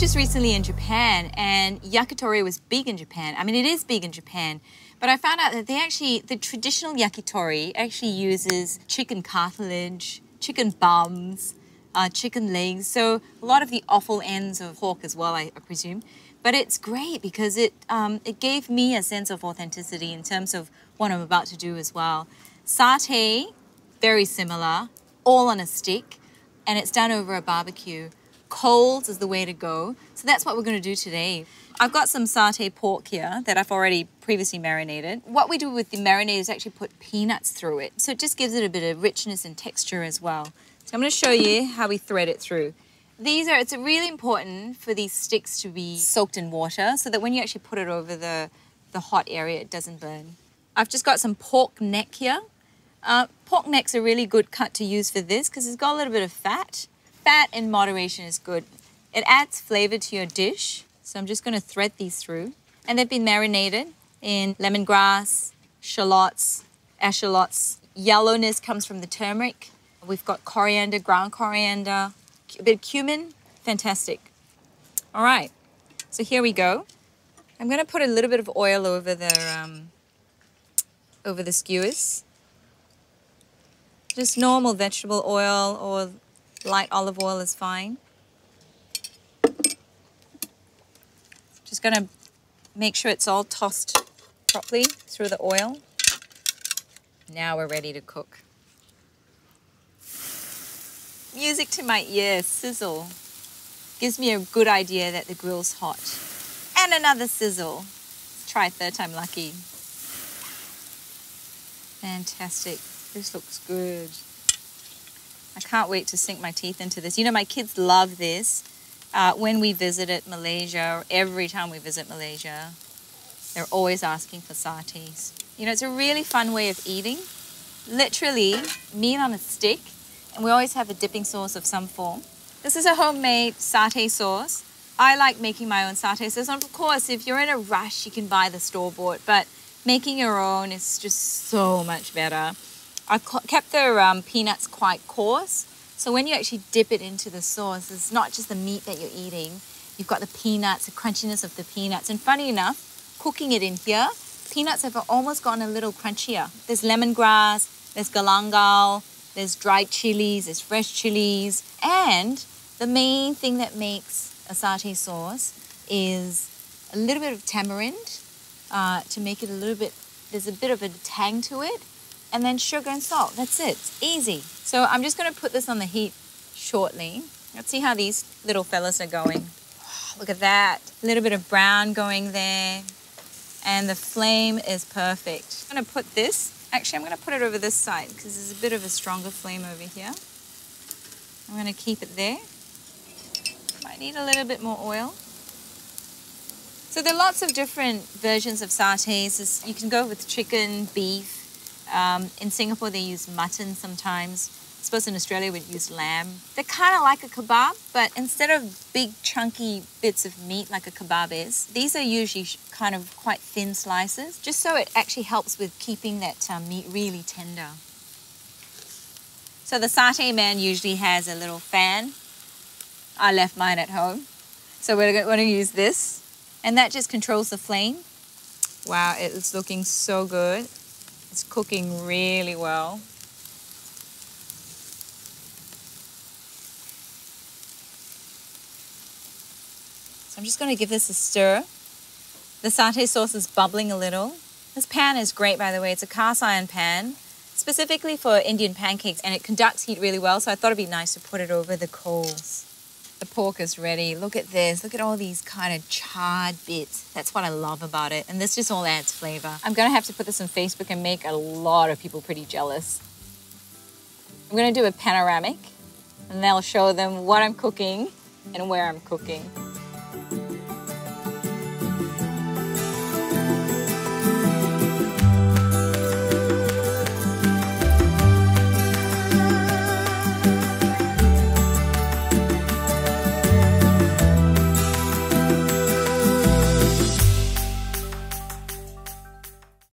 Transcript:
just recently in Japan, and yakitori was big in Japan. I mean, it is big in Japan, but I found out that the traditional yakitori actually uses chicken cartilage, chicken bums, chicken legs, so a lot of the offal ends of pork as well, I presume. But it's great because it gave me a sense of authenticity in terms of what I'm about to do as well. Satay, very similar, all on a stick, and it's done over a barbecue. Cold is the way to go. So that's what we're going to do today. I've got some satay pork here that I've already previously marinated. What we do with the marinade is actually put peanuts through it. So it just gives it a bit of richness and texture as well. So I'm going to show you how we thread it through. It's really important for these sticks to be soaked in water so that when you actually put it over the hot area, it doesn't burn. I've just got some pork neck here. Pork neck's a really good cut to use for this because it's got a little bit of fat. Fat in moderation is good. It adds flavor to your dish. So I'm just going to thread these through. And they've been marinated in lemongrass, shallots, eschalots. Yellowness comes from the turmeric. We've got coriander, ground coriander, a bit of cumin. Fantastic. All right. So here we go. I'm going to put a little bit of oil over the skewers. Just normal vegetable oil or light olive oil is fine. Just going to make sure it's all tossed properly through the oil. Now we're ready to cook. Music to my ears, sizzle. Gives me a good idea that the grill's hot. And another sizzle. Let's try third time lucky. Fantastic. This looks good. I can't wait to sink my teeth into this. You know, my kids love this. When we visited Malaysia, or every time we visit Malaysia, they're always asking for satays. You know, it's a really fun way of eating. Literally, meat on a stick, and we always have a dipping sauce of some form. This is a homemade satay sauce. I like making my own satay sauce. And of course, if you're in a rush, you can buy the store-bought, but making your own is just so much better. I kept the peanuts quite coarse, so when you actually dip it into the sauce, it's not just the meat that you're eating. You've got the peanuts, the crunchiness of the peanuts. And funny enough, cooking it in here, peanuts have almost gotten a little crunchier. There's lemongrass, there's galangal, there's dried chilies, there's fresh chilies. And the main thing that makes a satay sauce is a little bit of tamarind to make it a little bit, there's a bit of a tang to it. And then sugar and salt. That's it. It's easy. So I'm just going to put this on the heat shortly. Let's see how these little fellas are going. Oh, look at that. A little bit of brown going there. And the flame is perfect. I'm going to put this, actually I'm going to put it over this side because there's a bit of a stronger flame over here. I'm going to keep it there. Might need a little bit more oil. So there are lots of different versions of satays. You can go with chicken, beef. In Singapore, they use mutton sometimes. I suppose in Australia, we'd use lamb. They're kind of like a kebab, but instead of big, chunky bits of meat like a kebab is, these are usually kind of quite thin slices, just so it actually helps with keeping that meat really tender. So the satay man usually has a little fan. I left mine at home. So we're going to use this. And that just controls the flame. Wow, it's looking so good. It's cooking really well. So I'm just going to give this a stir. The satay sauce is bubbling a little. This pan is great, by the way. It's a cast iron pan, specifically for Indian pancakes, and it conducts heat really well, so I thought it'd be nice to put it over the coals. The pork is ready. Look at this. Look at all these kind of charred bits. That's what I love about it. And this just all adds flavor. I'm going to have to put this on Facebook and make a lot of people pretty jealous. I'm going to do a panoramic and they'll show them what I'm cooking and where I'm cooking.